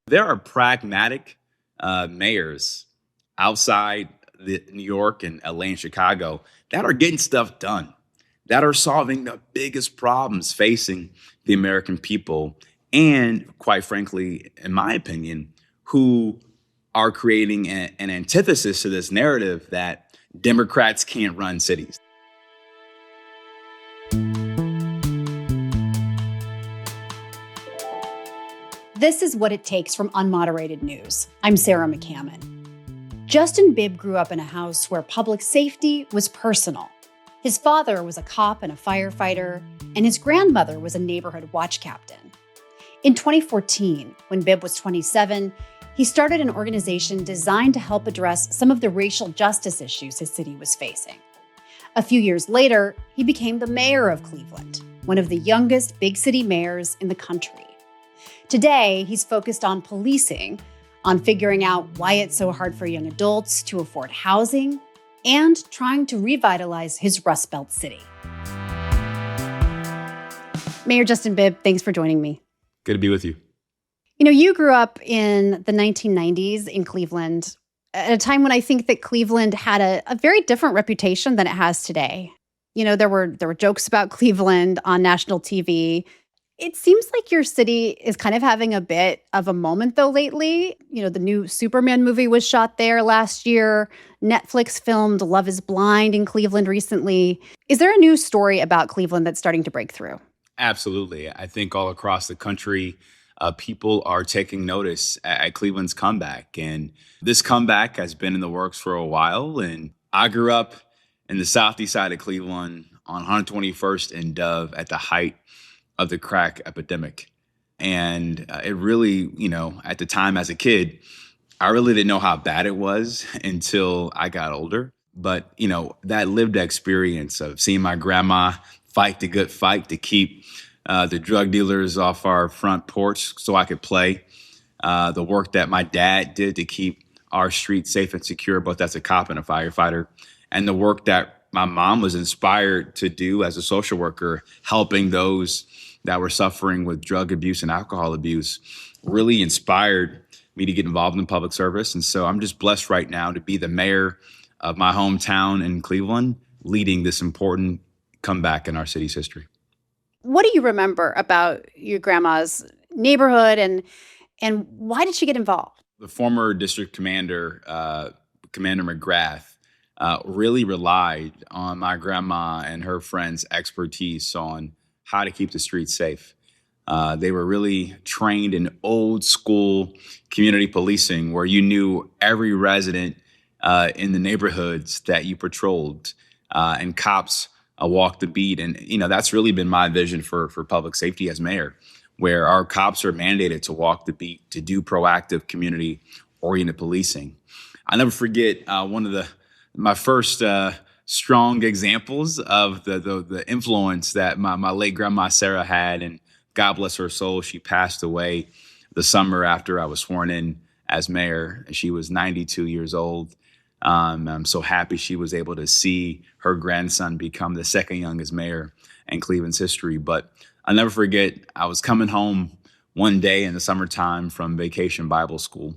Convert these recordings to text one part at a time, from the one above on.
There are pragmatic mayors outside New York and LA and Chicago that are getting stuff done, that are solving the biggest problems facing the American people. And quite frankly, in my opinion, who are creating an antithesis to this narrative that Democrats can't run cities. This is What It Takes from Unmoderated News. I'm Sarah McCammon. Justin Bibb grew up in a house where public safety was personal. His father was a cop and a firefighter, and his grandmother was a neighborhood watch captain. In 2014, when Bibb was 27, he started an organization designed to help address some of the racial justice issues his city was facing. A few years later, he became the mayor of Cleveland, one of the youngest big city mayors in the country. Today, he's focused on policing, on figuring out why it's so hard for young adults to afford housing, and trying to revitalize his Rust Belt city. Mayor Justin Bibb, thanks for joining me. Good to be with you. You grew up in the 1990s in Cleveland, at a time when I think that Cleveland had a very different reputation than it has today. There were jokes about Cleveland on national TV. It seems like your city is kind of having a bit of a moment, though, lately. The new Superman movie was shot there last year. Netflix filmed Love is Blind in Cleveland recently. Is there a new story about Cleveland that's starting to break through? Absolutely. I think all across the country, people are taking notice at Cleveland's comeback. And this comeback has been in the works for a while. And I grew up in the southeast side of Cleveland on 121st and Dove at the height of the crack epidemic. And it really, at the time as a kid, I really didn't know how bad it was until I got older. But, that lived experience of seeing my grandma fight the good fight to keep the drug dealers off our front porch so I could play, the work that my dad did to keep our streets safe and secure, both as a cop and a firefighter, and the work that my mom was inspired to do as a social worker, helping those that were suffering with drug abuse and alcohol abuse, really inspired me to get involved in public service. And so I'm just blessed right now to be the mayor of my hometown in Cleveland, leading this important comeback in our city's history. What do you remember about your grandma's neighborhood, and why did she get involved? The former district commander, Commander McGrath, really relied on my grandma and her friends' expertise on how to keep the streets safe. They were really trained in old school community policing, where you knew every resident in the neighborhoods that you patrolled, and cops walked the beat. And, that's really been my vision for public safety as mayor, where our cops are mandated to walk the beat, to do proactive community-oriented policing. I'll never forget one of my first strong examples of the influence that my late grandma Sarah had, and God bless her soul, she passed away the summer after I was sworn in as mayor. She was 92 years old. I'm so happy she was able to see her grandson become the second youngest mayor in Cleveland's history. But I'll never forget, I was coming home one day in the summertime from vacation Bible school,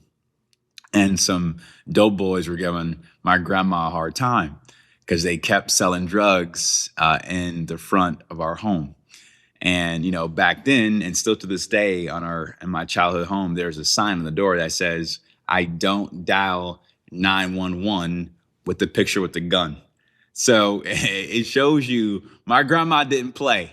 and some dope boys were giving my grandma a hard time because they kept selling drugs in the front of our home. And, back then, and still to this day in my childhood home, there's a sign on the door that says, "I don't dial 911 with the picture with the gun." So it shows you my grandma didn't play.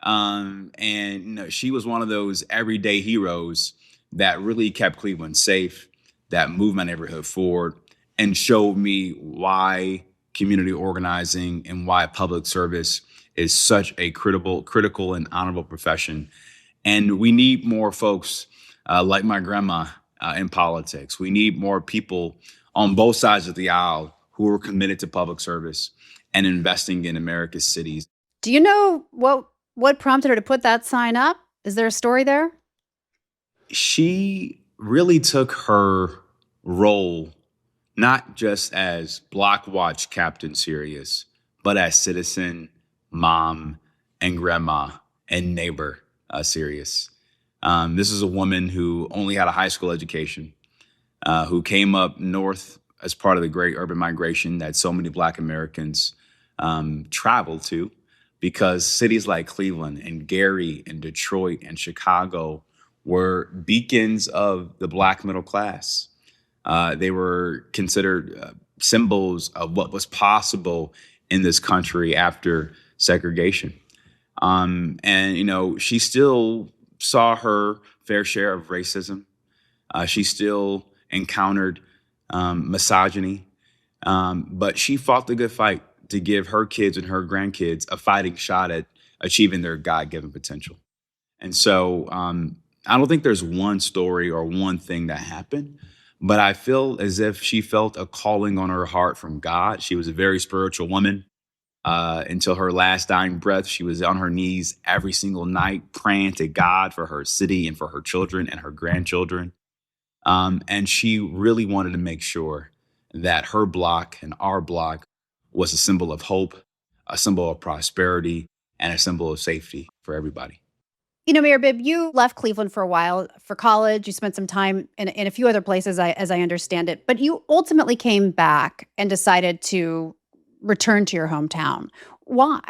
And she was one of those everyday heroes that really kept Cleveland safe, that moved my neighborhood forward, and showed me why community organizing and why public service is such a critical and honorable profession. And we need more folks like my grandma in politics. We need more people on both sides of the aisle who are committed to public service and investing in America's cities. Do you know what prompted her to put that sign up? Is there a story there? She really took her role not just as block watch captain serious, but as citizen, mom, and grandma and neighbor serious. This is a woman who only had a high school education, who came up north as part of the great urban migration that so many Black Americans traveled to, because cities like Cleveland and Gary and Detroit and Chicago were beacons of the Black middle class. They were considered symbols of what was possible in this country after segregation. And, she still saw her fair share of racism. She still encountered misogyny, but she fought the good fight to give her kids and her grandkids a fighting shot at achieving their God-given potential. And so I don't think there's one story or one thing that happened, but I feel as if she felt a calling on her heart from God. She was a very spiritual woman. Until her last dying breath, she was on her knees every single night praying to God for her city and for her children and her grandchildren. And she really wanted to make sure that her block and our block was a symbol of hope, a symbol of prosperity, and a symbol of safety for everybody. Mayor Bibb, you left Cleveland for a while for college. You spent some time in a few other places, as I understand it. But you ultimately came back and decided to return to your hometown. Why?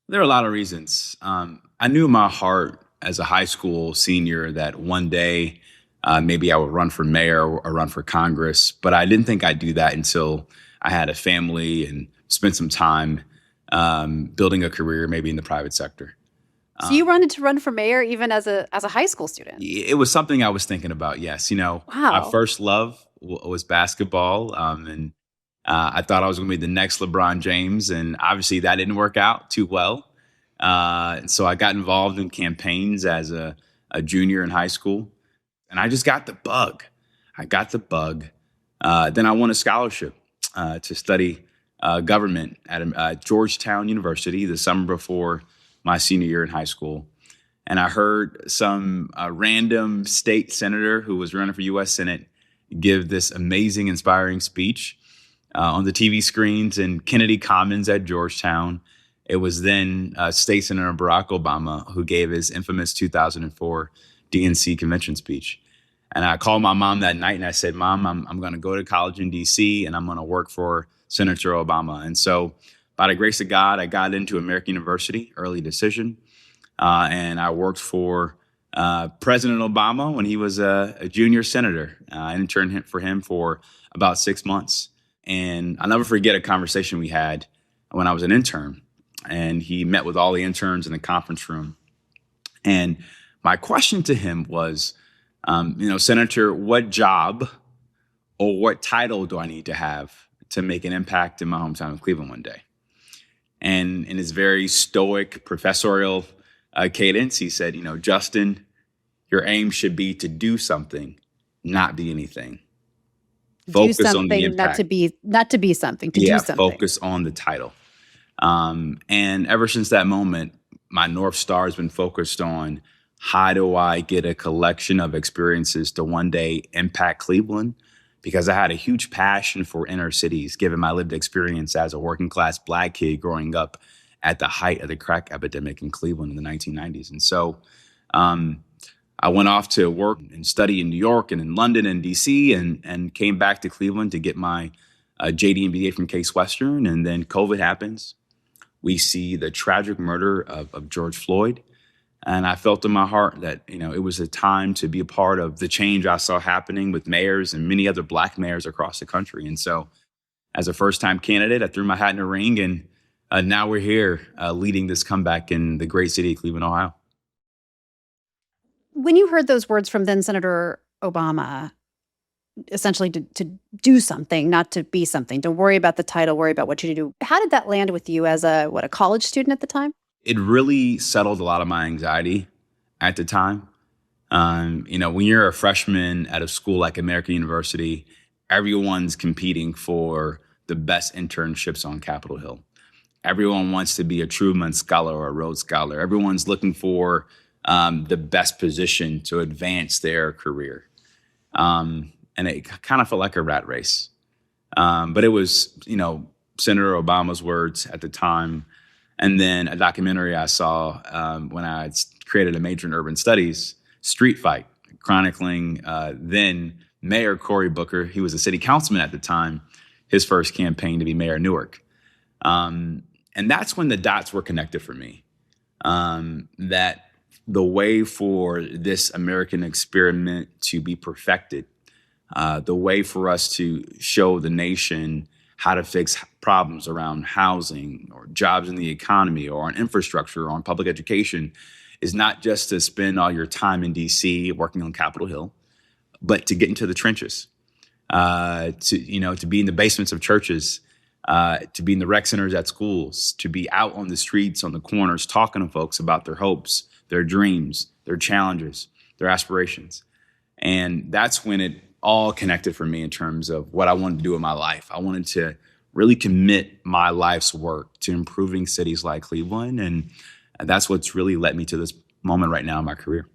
There are a lot of reasons. I knew in my heart as a high school senior that one day maybe I would run for mayor or run for Congress, but I didn't think I'd do that until I had a family and spent some time building a career maybe in the private sector. So you wanted to run for mayor even as a high school student? It was something I was thinking about, yes. Wow. My first love was basketball, and I thought I was going to be the next LeBron James, and obviously that didn't work out too well. So I got involved in campaigns as a junior in high school, and I just got the bug. Then I won a scholarship to study government at Georgetown University the summer before my senior year in high school. And I heard some random state senator who was running for U.S. Senate give this amazing, inspiring speech on the TV screens in Kennedy Commons at Georgetown. It was then State Senator Barack Obama who gave his infamous 2004 DNC convention speech. And I called my mom that night and I said, Mom, I'm going to go to college in D.C. and I'm going to work for Senator Obama. And so by the grace of God, I got into American University, early decision. And I worked for President Obama when he was a junior senator. I interned for him for about 6 months. And I'll never forget a conversation we had when I was an intern. And he met with all the interns in the conference room. And my question to him was, Senator, what job or what title do I need to have to make an impact in my hometown of Cleveland one day? And in his very stoic professorial cadence, he said, Justin, your aim should be to do something, not be anything. Focus on the impact. not to be something, to do something. Focus on the title. And ever since that moment, my North Star has been focused on how do I get a collection of experiences to one day impact Cleveland? Because I had a huge passion for inner cities, given my lived experience as a working class Black kid growing up at the height of the crack epidemic in Cleveland in the 1990s. And so I went off to work and study in New York and in London and DC and came back to Cleveland to get my JD and BA from Case Western. And then COVID happens. We see the tragic murder of George Floyd. And I felt in my heart that, it was a time to be a part of the change I saw happening with mayors and many other Black mayors across the country. And so as a first-time candidate, I threw my hat in the ring, and now we're here leading this comeback in the great city of Cleveland, Ohio. When you heard those words from then Senator Obama, essentially to do something, not to be something, to worry about the title, worry about what you do, how did that land with you as a college student at the time? It really settled a lot of my anxiety at the time. When you're a freshman at a school like American University, everyone's competing for the best internships on Capitol Hill. Everyone wants to be a Truman Scholar or a Rhodes Scholar. Everyone's looking for the best position to advance their career. And it kind of felt like a rat race. But it was, Senator Obama's words at the time. And then a documentary I saw when I created a major in urban studies, Street Fight, chronicling then Mayor Cory Booker. He was a city councilman at the time, his first campaign to be mayor of Newark. And that's when the dots were connected for me. That the way for this American experiment to be perfected, the way for us to show the nation how to fix problems around housing or jobs in the economy or on infrastructure or on public education is not just to spend all your time in DC working on Capitol Hill, but to get into the trenches, to be in the basements of churches, to be in the rec centers at schools, to be out on the streets, on the corners, talking to folks about their hopes, their dreams, their challenges, their aspirations. And that's when it all connected for me in terms of what I wanted to do in my life. I wanted to really commit my life's work to improving cities like Cleveland. And that's what's really led me to this moment right now in my career.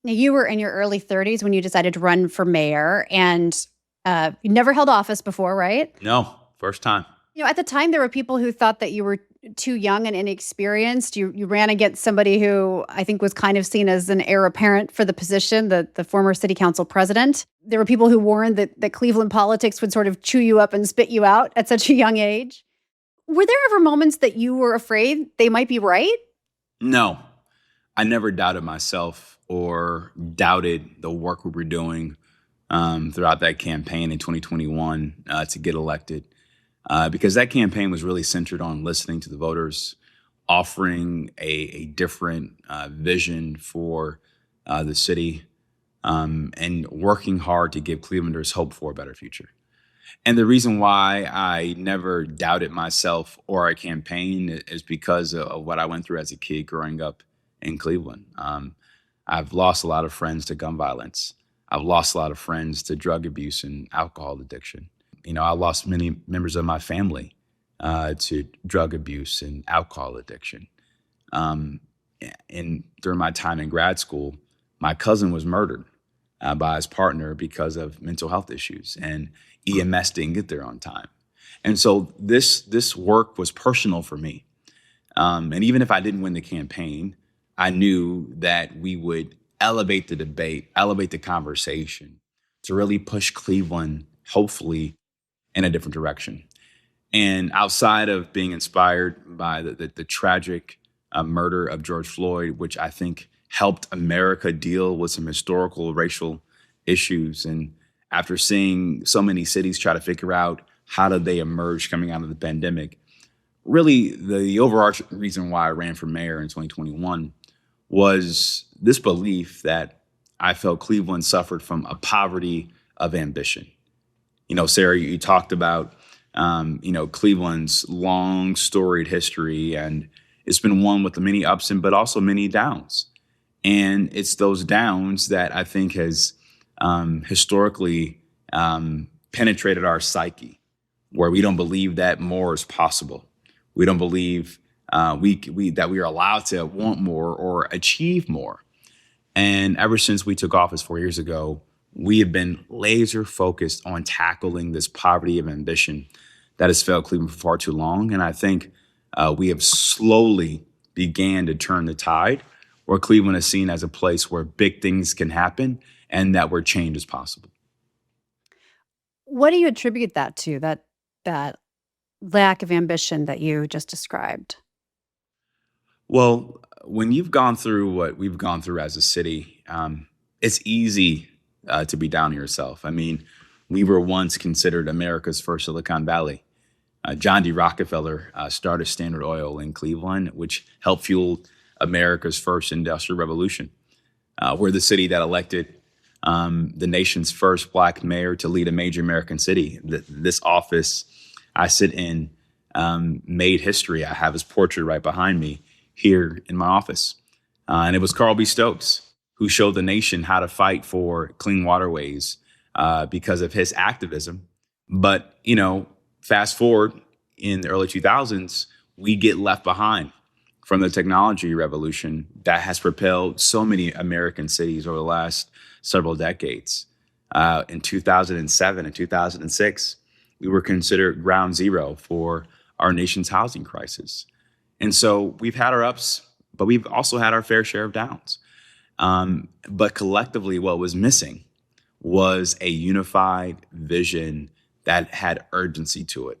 Now, you were in your early 30s when you decided to run for mayor, and you never held office before, right? No, first time. At the time, there were people who thought that you were too young and inexperienced. You ran against somebody who I think was kind of seen as an heir apparent for the position, the former city council president. There were people who warned that Cleveland politics would sort of chew you up and spit you out at such a young age. Were there ever moments that you were afraid they might be right? No, I never doubted myself or doubted the work we were doing throughout that campaign in 2021 to get elected. Because that campaign was really centered on listening to the voters, offering a different vision for the city, and working hard to give Clevelanders hope for a better future. And the reason why I never doubted myself or our campaign is because of what I went through as a kid growing up in Cleveland. I've lost a lot of friends to gun violence. I've lost a lot of friends to drug abuse and alcohol addiction. I lost many members of my family to drug abuse and alcohol addiction. And during my time in grad school, my cousin was murdered by his partner because of mental health issues, and EMS didn't get there on time. And so this work was personal for me. And even if I didn't win the campaign, I knew that we would elevate the debate, elevate the conversation to really push Cleveland, hopefully, in a different direction. And outside of being inspired by the tragic murder of George Floyd, which I think helped America deal with some historical racial issues, and after seeing so many cities try to figure out how did they emerge coming out of the pandemic, really the overarching reason why I ran for mayor in 2021 was this belief that I felt Cleveland suffered from a poverty of ambition. Sarah, you talked about, Cleveland's long storied history, and it's been one with many ups but also many downs. And it's those downs that I think has historically penetrated our psyche, where we don't believe that more is possible. We don't believe that we are allowed to want more or achieve more. And ever since we took office 4 years ago, we have been laser focused on tackling this poverty of ambition that has failed Cleveland for far too long. And I think we have slowly began to turn the tide, where Cleveland is seen as a place where big things can happen and that where change is possible. What do you attribute that to, that lack of ambition that you just described? Well, when you've gone through what we've gone through as a city, it's easy to be down on yourself. I mean, we were once considered America's first Silicon Valley. John D. Rockefeller started Standard Oil in Cleveland, which helped fuel America's first industrial revolution. We're the city that elected the nation's first Black mayor to lead a major American city. This office I sit in made history. I have his portrait right behind me here in my office. And it was Carl B. Stokes who showed the nation how to fight for clean waterways because of his activism. But, fast forward in the early 2000s, we get left behind from the technology revolution that has propelled so many American cities over the last several decades. In 2007 and 2006, we were considered ground zero for our nation's housing crisis. And so we've had our ups, but we've also had our fair share of downs. But collectively, what was missing was a unified vision that had urgency to it.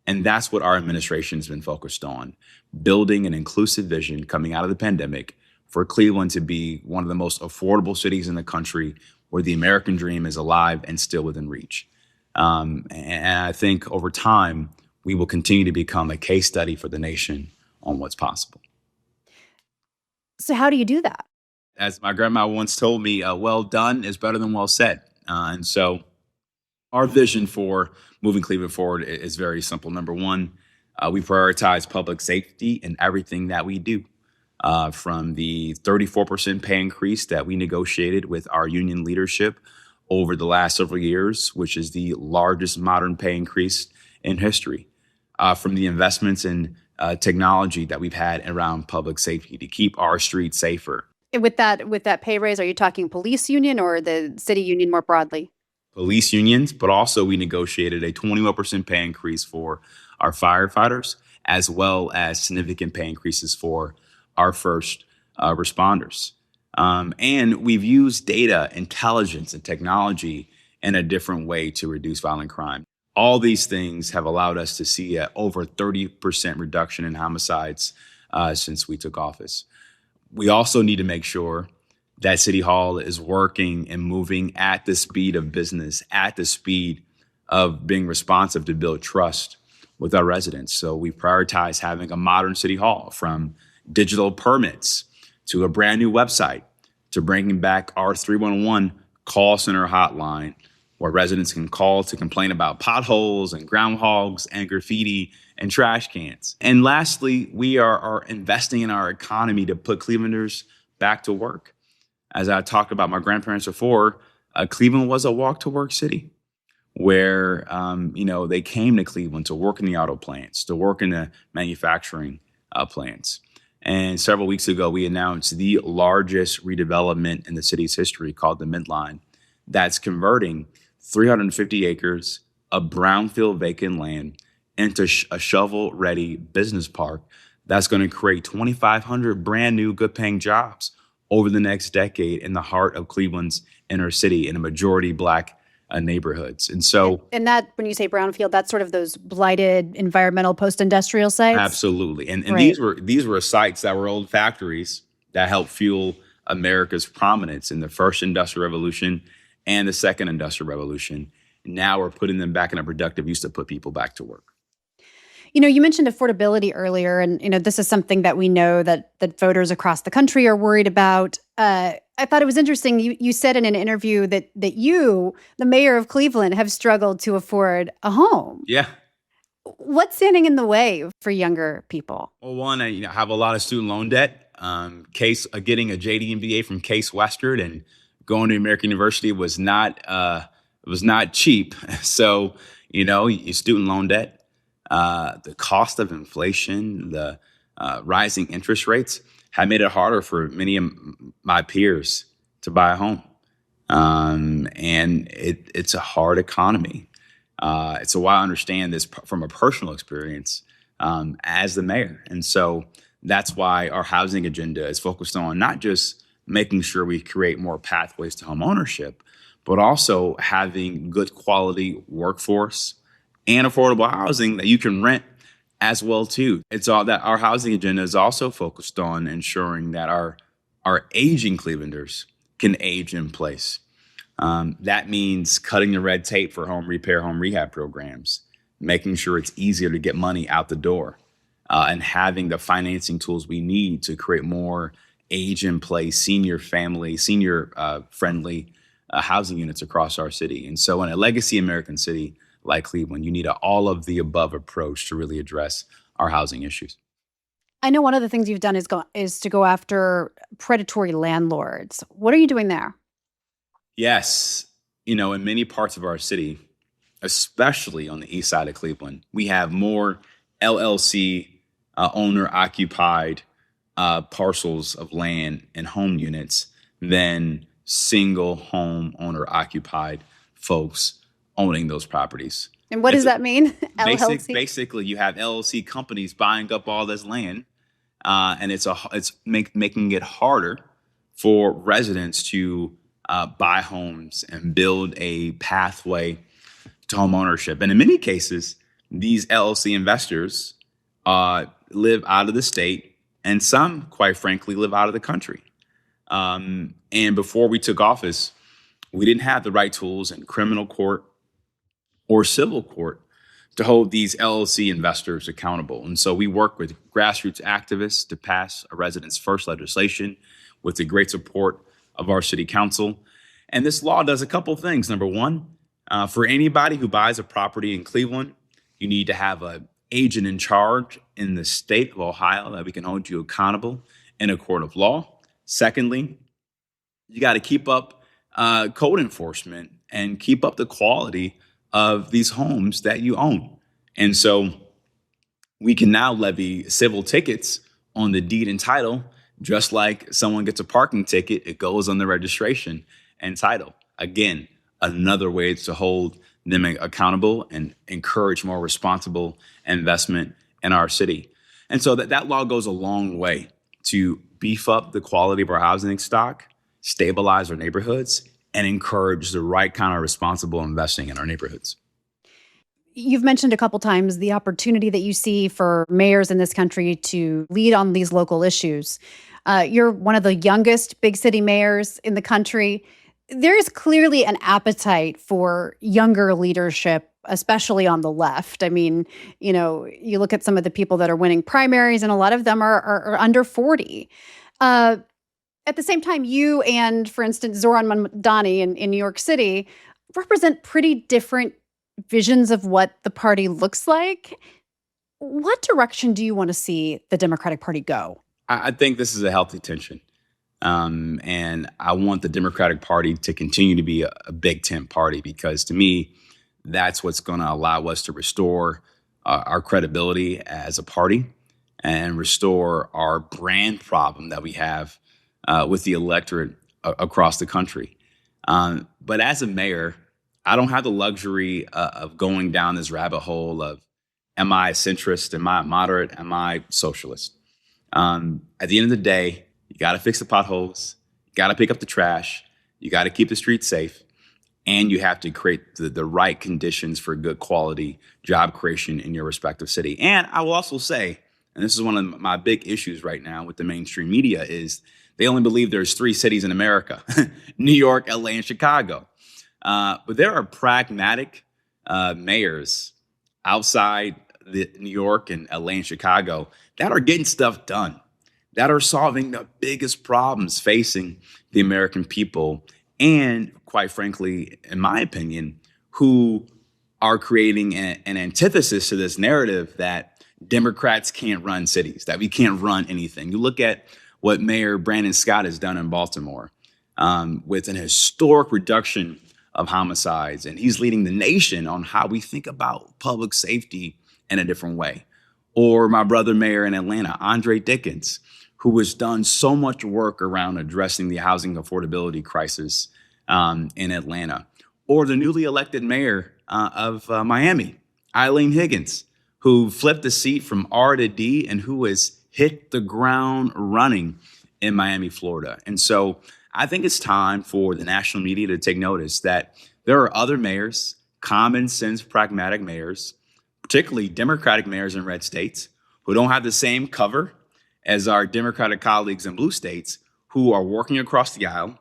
And that's what our administration has been focused on, building an inclusive vision coming out of the pandemic for Cleveland to be one of the most affordable cities in the country where the American dream is alive and still within reach. And I think over time, we will continue to become a case study for the nation on what's possible. So how do you do that? As my grandma once told me, well done is better than well said. And so our vision for moving Cleveland forward is very simple. Number one, we prioritize public safety in everything that we do. From the 34% pay increase that we negotiated with our union leadership over the last several years, which is the largest modern pay increase in history. From the investments in technology that we've had around public safety to keep our streets safer. With that pay raise, are you talking police union or the city union more broadly? Police unions, but also we negotiated a 21% pay increase for our firefighters, as well as significant pay increases for our first responders. And we've used data, intelligence, and technology in a different way to reduce violent crime. All these things have allowed us to see a over 30% reduction in homicides since we took office. We also need to make sure that City Hall is working and moving at the speed of business, at the speed of being responsive to build trust with our residents. So we prioritize having a modern City Hall, from digital permits to a brand new website to bringing back our 311 call center hotline where residents can call to complain about potholes and groundhogs and graffiti and trash cans. And lastly, we are investing in our economy to put Clevelanders back to work. As I talked about my grandparents before, Cleveland was a walk to work city where, they came to Cleveland to work in the auto plants, to work in the manufacturing plants. And several weeks ago, we announced the largest redevelopment in the city's history called the Midline that's converting 350 acres of brownfield vacant land into a shovel-ready business park that's going to create 2,500 brand new good-paying jobs over the next decade in the heart of Cleveland's inner city in a majority Black neighborhoods. And so, and that, when you say brownfield, that's sort of those blighted environmental post-industrial sites? Absolutely. And Right. these were sites that were old factories that helped fuel America's prominence in the first industrial revolution and the second industrial revolution. Now we're putting them back in a productive use to put people back to work. You mentioned affordability earlier, and this is something that we know that voters across the country are worried about. I thought it was interesting. You said in an interview that you, the mayor of Cleveland, have struggled to afford a home. Yeah. What's standing in the way for younger people? Well, one, I have a lot of student loan debt. Getting a JD MBA from Case Western and going to American University was not cheap. So, your student loan debt. The cost of inflation, the rising interest rates have made it harder for many of my peers to buy a home. And it's a hard economy. So I understand this from a personal experience as the mayor. And so that's why our housing agenda is focused on not just making sure we create more pathways to home ownership, but also having good quality workforce and affordable housing that you can rent as well too. It's all that our housing agenda is also focused on ensuring that our aging Clevelanders can age in place. That means cutting the red tape for home repair, home rehab programs, making sure it's easier to get money out the door, and having the financing tools we need to create more age in place, senior friendly housing units across our city. And so in a legacy American city like Cleveland, you need an all of the above approach to really address our housing issues. I know one of the things you've done is to go after predatory landlords. What are you doing there? Yes. In many parts of our city, especially on the east side of Cleveland, we have more LLC owner-occupied parcels of land and home units than single home owner-occupied folks owning those properties. And what does that mean? LLC? Basically, you have LLC companies buying up all this land and making it harder for residents to buy homes and build a pathway to home ownership. And in many cases, these LLC investors live out of the state, and some, quite frankly, live out of the country. And before we took office, we didn't have the right tools in criminal court or civil court to hold these LLC investors accountable. And so we work with grassroots activists to pass a residents first legislation with the great support of our city council. And this law does a couple of things. Number one, for anybody who buys a property in Cleveland, you need to have an agent in charge in the state of Ohio that we can hold you accountable in a court of law. Secondly, you got to keep up code enforcement and keep up the quality of these homes that you own. And so we can now levy civil tickets on the deed and title, just like someone gets a parking ticket, it goes on the registration and title. Again, another way to hold them accountable and encourage more responsible investment in our city. And so that law goes a long way to beef up the quality of our housing stock, stabilize our neighborhoods, and encourage the right kind of responsible investing in our neighborhoods. You've mentioned a couple times the opportunity that you see for mayors in this country to lead on these local issues. You're one of the youngest big city mayors in the country. There is clearly an appetite for younger leadership, especially on the left. I mean, you look at some of the people that are winning primaries, and a lot of them are under 40. At the same time, you and, for instance, Zoran Mamdani in New York City represent pretty different visions of what the party looks like. What direction do you want to see the Democratic Party go? I think this is a healthy tension. And I want the Democratic Party to continue to be a big tent party, because to me, that's what's going to allow us to restore our credibility as a party and restore our brand problem that we have with the electorate across the country. But as a mayor, I don't have the luxury of going down this rabbit hole of, am I centrist? Am I moderate? Am I socialist? At the end of the day, you got to fix the potholes. You got to pick up the trash. You got to keep the streets safe. And you have to create the right conditions for good quality job creation in your respective city. And I will also say, and this is one of my big issues right now with the mainstream media, is they only believe there's 3 cities in America, New York, LA, and Chicago. But there are pragmatic mayors outside New York and LA and Chicago that are getting stuff done, that are solving the biggest problems facing the American people. And quite frankly, in my opinion, who are creating an antithesis to this narrative that Democrats can't run cities, that we can't run anything. You look at what Mayor Brandon Scott has done in Baltimore with an historic reduction of homicides. And he's leading the nation on how we think about public safety in a different way. Or my brother mayor in Atlanta, Andre Dickens, who has done so much work around addressing the housing affordability crisis in Atlanta. Or the newly elected mayor of Miami, Eileen Higgins, who flipped the seat from R to D and who has hit the ground running in Miami, Florida. And so I think it's time for the national media to take notice that there are other mayors, common sense, pragmatic mayors, particularly Democratic mayors in red states, who don't have the same cover as our Democratic colleagues in blue states, who are working across the aisle,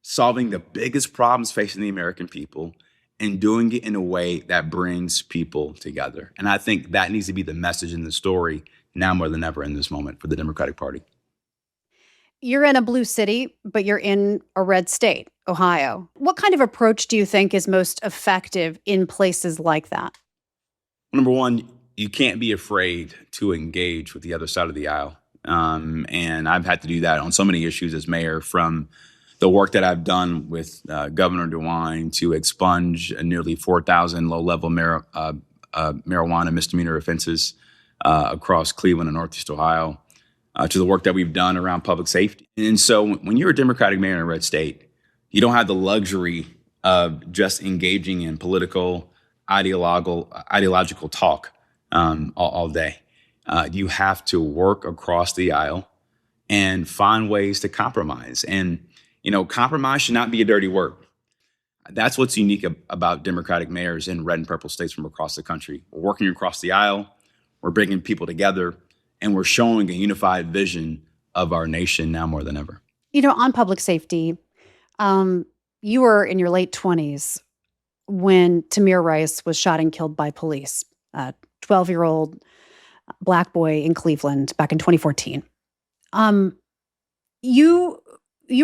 solving the biggest problems facing the American people, and doing it in a way that brings people together. And I think that needs to be the message in the story now more than ever in this moment for the Democratic Party. You're in a blue city, but you're in a red state, Ohio. What kind of approach do you think is most effective in places like that? Number one, you can't be afraid to engage with the other side of the aisle. And I've had to do that on so many issues as mayor, from the work that I've done with Governor DeWine to expunge nearly 4,000 low-level marijuana misdemeanor offenses across Cleveland and Northeast Ohio, to the work that we've done around public safety. And so when you're a Democratic mayor in a red state, you don't have the luxury of just engaging in political, ideological talk all day. You have to work across the aisle and find ways to compromise. And, compromise should not be a dirty word. That's what's unique about Democratic mayors in red and purple states from across the country. We're working across the aisle, we're bringing people together, and we're showing a unified vision of our nation now more than ever. On public safety, you were in your late 20s when Tamir Rice was shot and killed by police, a 12-year-old Black boy in Cleveland back in 2014. You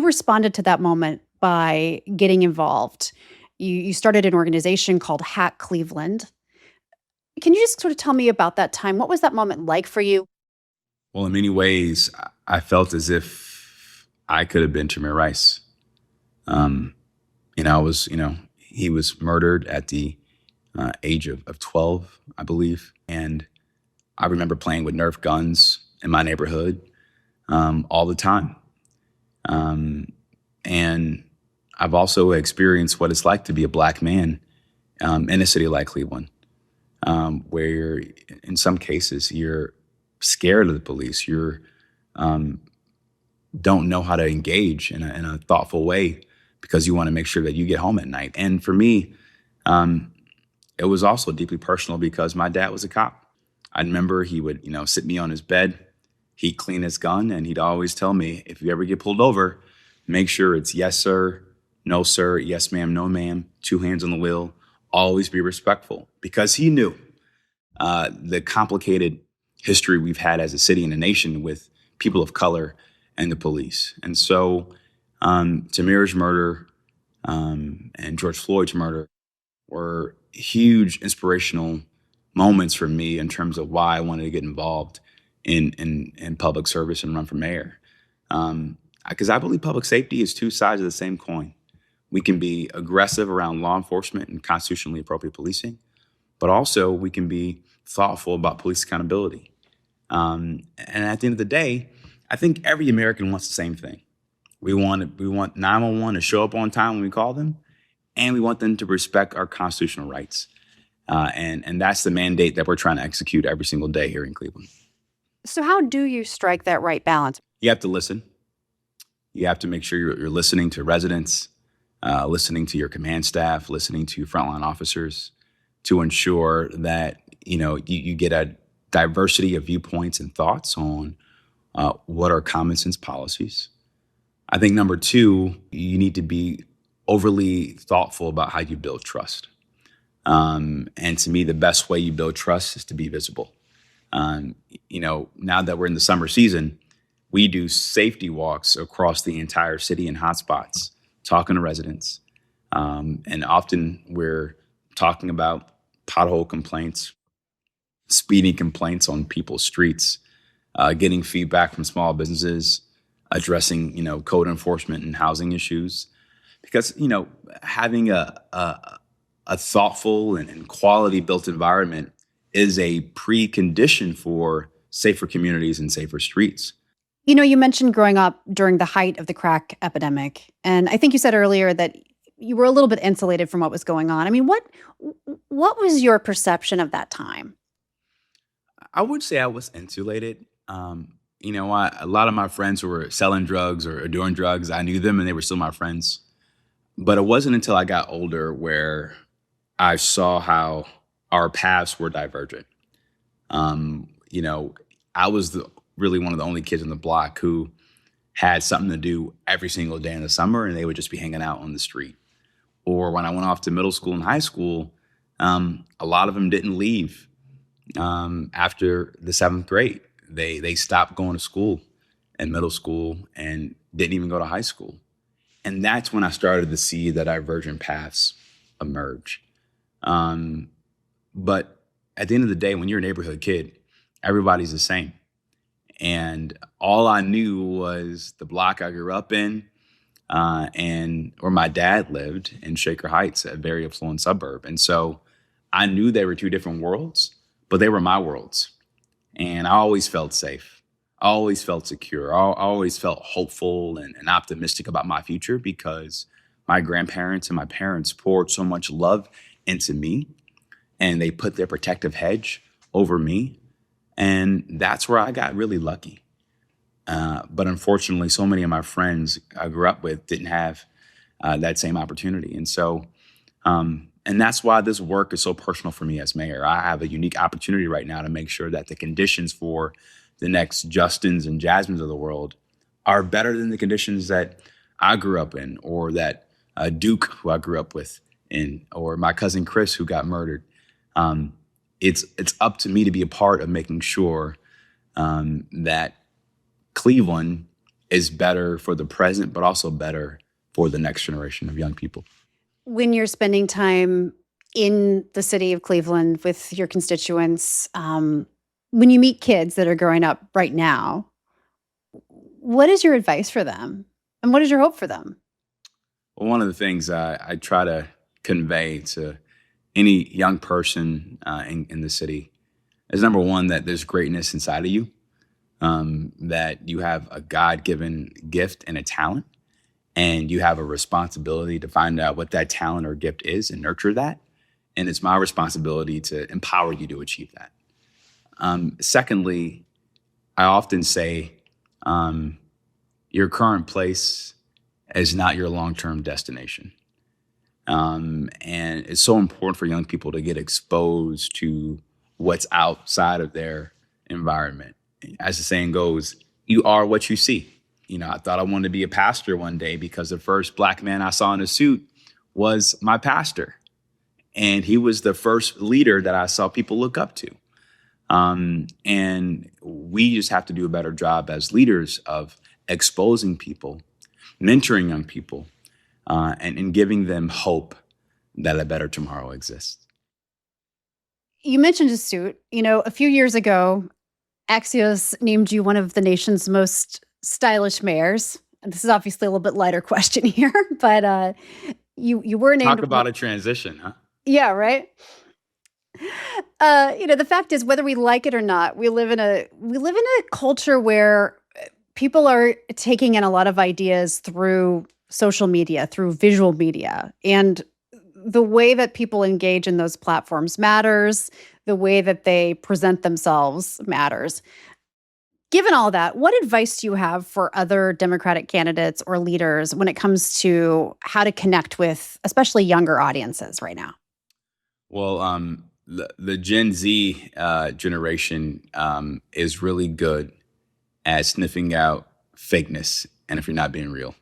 responded to that moment by getting involved. You started an organization called Hack Cleveland. Can you just sort of tell me about that time? What was that moment like for you? Well, in many ways, I felt as if I could have been Tamir Rice. He was murdered at the age of 12, I believe. And I remember playing with Nerf guns in my neighborhood all the time. And I've also experienced what it's like to be a Black man in a city like Cleveland, where in some cases you're scared of the police. You're don't know how to engage in a thoughtful way because you want to make sure that you get home at night. And for me, it was also deeply personal because my dad was a cop. I remember he would, sit me on his bed, he'd clean his gun, and he'd always tell me, if you ever get pulled over, make sure it's yes, sir, no, sir, yes, ma'am, no, ma'am, 2 hands on the wheel, always be respectful. Because he knew the complicated history we've had as a city and a nation with people of color and the police. And so Tamir's murder and George Floyd's murder were huge inspirational moments for me in terms of why I wanted to get involved in public service and run for mayor. Because I believe public safety is two sides of the same coin. We can be aggressive around law enforcement and constitutionally appropriate policing, but also we can be thoughtful about police accountability. And at the end of the day, I think every American wants the same thing. We want 911 to show up on time when we call them, and we want them to respect our constitutional rights. And that's the mandate that we're trying to execute every single day here in Cleveland. So how do you strike that right balance? You have to listen. You have to make sure you're listening to residents, listening to your command staff, listening to your frontline officers to ensure that, you get a diversity of viewpoints and thoughts on what are common sense policies. I think number 2, you need to be overly thoughtful about how you build trust. And to me, the best way you build trust is to be visible. Now that we're in the summer season, we do safety walks across the entire city in hotspots, talking to residents. And often we're talking about pothole complaints, speeding complaints on people's streets, getting feedback from small businesses, addressing, code enforcement and housing issues. Because, having a thoughtful and quality built environment is a precondition for safer communities and safer streets. You mentioned growing up during the height of the crack epidemic. And I think you said earlier that you were a little bit insulated from what was going on. I mean, what was your perception of that time? I would say I was insulated. A lot of my friends who were selling drugs or doing drugs, I knew them and they were still my friends. But it wasn't until I got older where I saw how our paths were divergent. I was really one of the only kids on the block who had something to do every single day in the summer, and they would just be hanging out on the street. Or when I went off to middle school and high school, a lot of them didn't leave after the 7th grade. They stopped going to school in middle school and didn't even go to high school. And that's when I started to see the divergent paths emerge. But at the end of the day, when you're a neighborhood kid, everybody's the same. And all I knew was the block I grew up in and where my dad lived in Shaker Heights, a very affluent suburb. And so I knew they were two different worlds, but they were my worlds. And I always felt safe. I always felt secure. I always felt hopeful and optimistic about my future because my grandparents and my parents poured so much love into me, and they put their protective hedge over me. And that's where I got really lucky. But unfortunately, so many of my friends I grew up with didn't have that same opportunity. And that's why this work is so personal for me as mayor. I have a unique opportunity right now to make sure that the conditions for the next Justins and Jasmines of the world are better than the conditions that I grew up in, or that Duke, who I grew up with, in, or my cousin Chris, who got murdered. Um, it's up to me to be a part of making sure that Cleveland is better for the present, but also better for the next generation of young people. When you're spending time in the city of Cleveland with your constituents, when you meet kids that are growing up right now, what is your advice for them? And what is your hope for them? Well, one of the things I try to convey to any young person in the city is, number one, that there's greatness inside of you, that you have a God-given gift and a talent, and you have a responsibility to find out what that talent or gift is and nurture that. And it's my responsibility to empower you to achieve that. Secondly, I often say your current place is not your long-term destination. And it's so important for young people to get exposed to what's outside of their environment. As the saying goes, you are what you see. I thought I wanted to be a pastor one day because the first Black man I saw in a suit was my pastor. And he was the first leader that I saw people look up to. And we just have to do a better job as leaders of exposing people, mentoring young people, and giving them hope that a better tomorrow exists. You mentioned a suit. A few years ago, Axios named you one of the nation's most stylish mayors. And this is obviously a little bit lighter question here, but you were named. Talk about a transition, huh? Yeah, right. The fact is, whether we like it or not, we live in a culture where people are taking in a lot of ideas through social media, through visual media, and the way that people engage in those platforms matters. The way that they present themselves matters. Given all that, what advice do you have for other Democratic candidates or leaders when it comes to how to connect with especially younger audiences right now? Well, the Gen Z generation is really good at sniffing out fakeness and if you're not being real.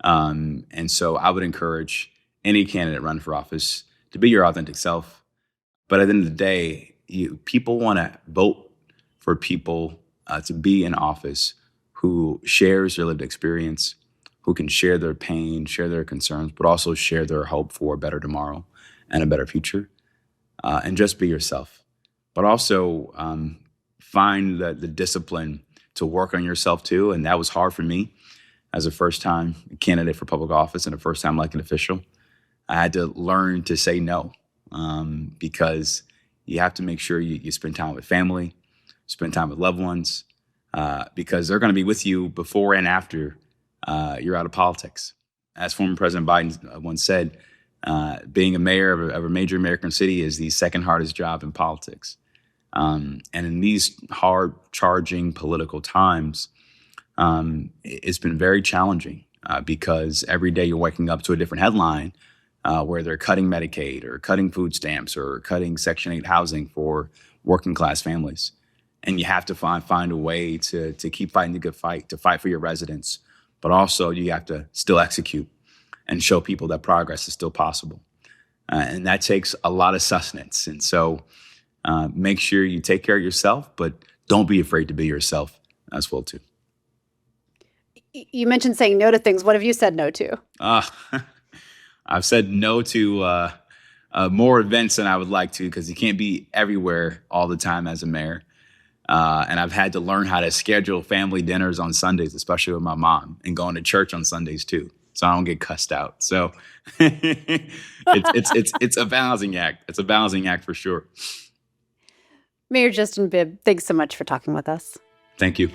And so I would encourage any candidate running for office to be your authentic self. But at the end of the day, people want to vote for people to be in office who shares their lived experience, who can share their pain, share their concerns, but also share their hope for a better tomorrow and a better future. And just be yourself. But also find the discipline to work on yourself too. And that was hard for me as a first-time candidate for public office and a first-time elected official. I had to learn to say no because you have to make sure you spend time with family, spend time with loved ones, because they're going to be with you before and after you're out of politics. As former President Biden once said, being a mayor of a major American city is the second hardest job in politics. And in these hard charging political times, it's been very challenging because every day you're waking up to a different headline where they're cutting Medicaid or cutting food stamps or cutting Section 8 housing for working class families. And you have to find a way to keep fighting the good fight, to fight for your residents. But also you have to still execute and show people that progress is still possible. And that takes a lot of sustenance. And so make sure you take care of yourself, but don't be afraid to be yourself as well, too. You mentioned saying no to things. What have you said no to? I've said no to more events than I would like to because you can't be everywhere all the time as a mayor. And I've had to learn how to schedule family dinners on Sundays, especially with my mom, and going to church on Sundays, too, so I don't get cussed out. So it's a balancing act. It's a balancing act for sure. Mayor Justin Bibb, thanks so much for talking with us. Thank you.